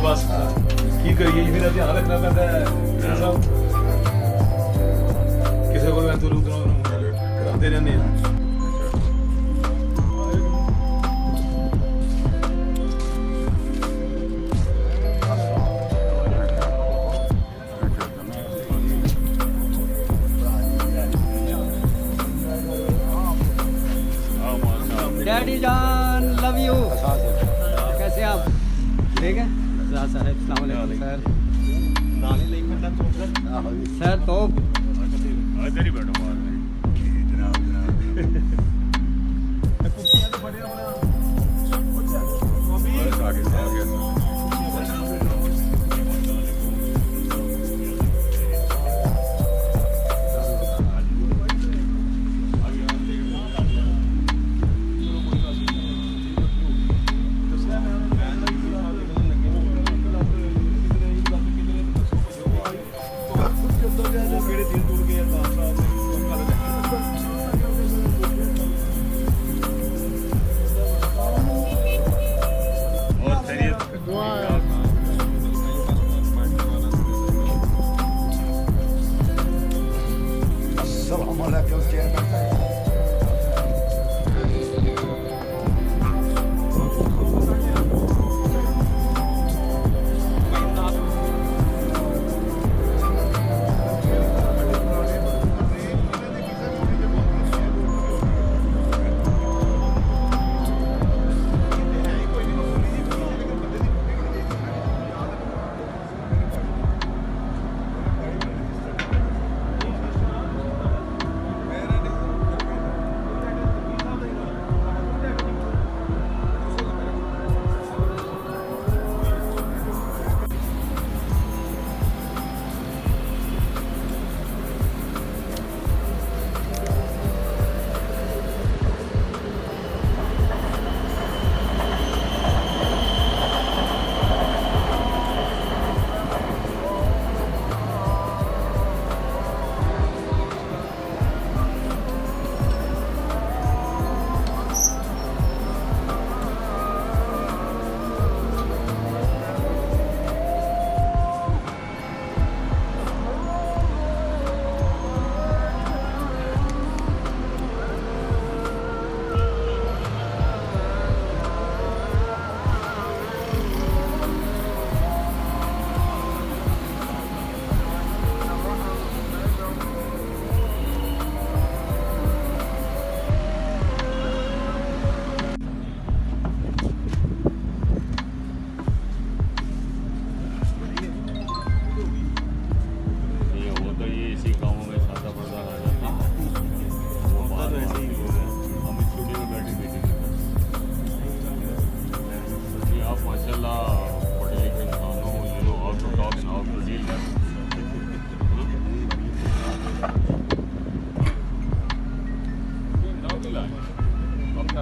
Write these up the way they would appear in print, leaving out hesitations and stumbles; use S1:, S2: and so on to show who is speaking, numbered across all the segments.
S1: बस की करिए फिर ध्यान रखना पैंदा है किसी को कराते रहने
S2: डैडी जान लव यू। कैसे आप ठीक है सर? अस्सलाम वालेकुम सर। तो
S3: इधर ही बैठो बाहर में जनाब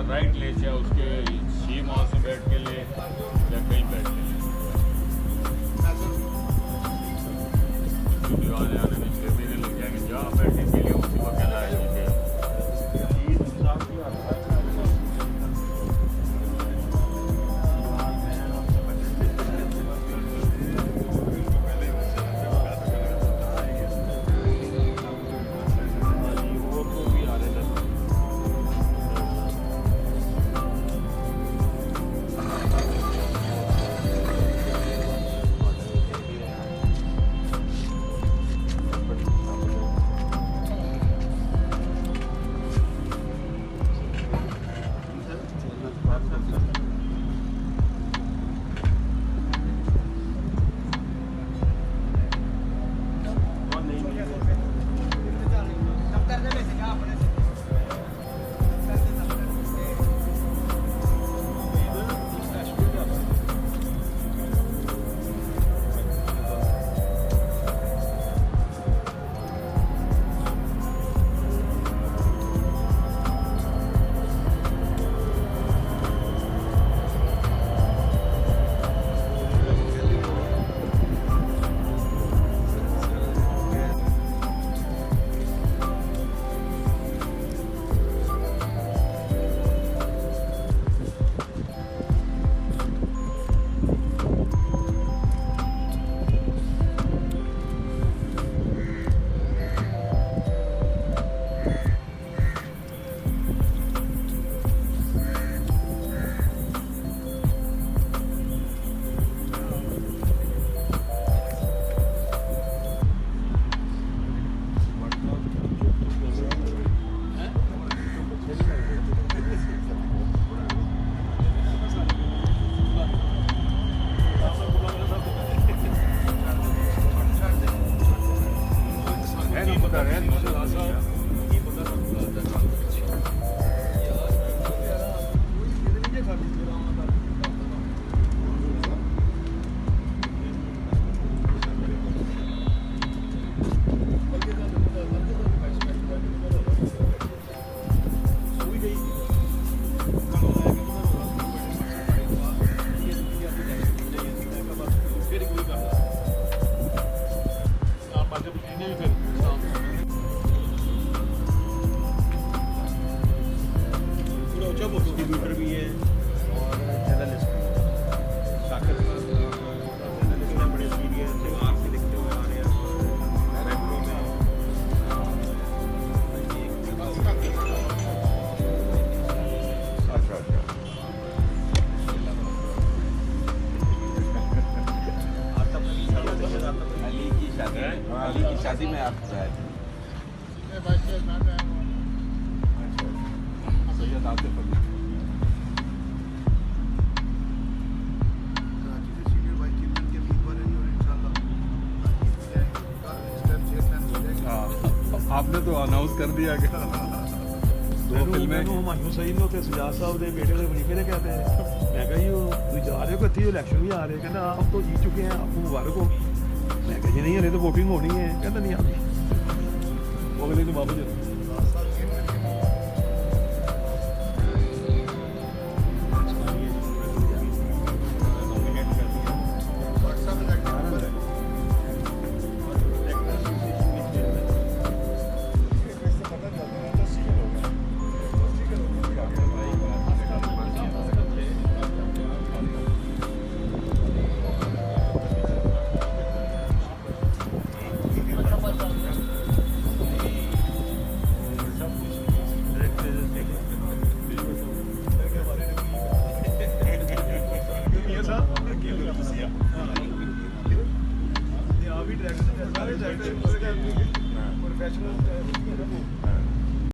S3: राइट ले चाहे उसके सी माँ से बैठ के ले या कहीं बैठ के ले आने आने में 6 महीने लग जाएंगे जहाँ बैठने के लिए उसी को कहना है
S4: after that.
S1: सैयद आतिफ अली आपने तो अनाउंस कर दिया कि दो फिल्में
S5: ਹਿਮਾਯੂ ਸਈਦ ਨੂੰ ਤੇ ਸੁਜਾਤ ਸਾਹਿਬ ਦੇ ਬੇਟੇ ਦੇ ਵਜ਼ੀਫੇ ਨੇ ਕਹਿੰਦੇ ਮੈਂ ਕਿਹਾ ਜੀ ਉਹ ਤੁਸੀਂ ਜਾ ਰਹੇ ਹੋ ਕਿੱਥੇ ਇਲੈਕਸ਼ਨ ਵੀ ਆ ਰਹੇ ਕਹਿੰਦਾ ਆਪ ਤੋਂ जीत चुके हैं आपको मुबारक हो मैं कहा जी नहीं हले तो वोटिंग होनी है कहता नहीं आती वो अगले दिन वापस प्रोफेशनल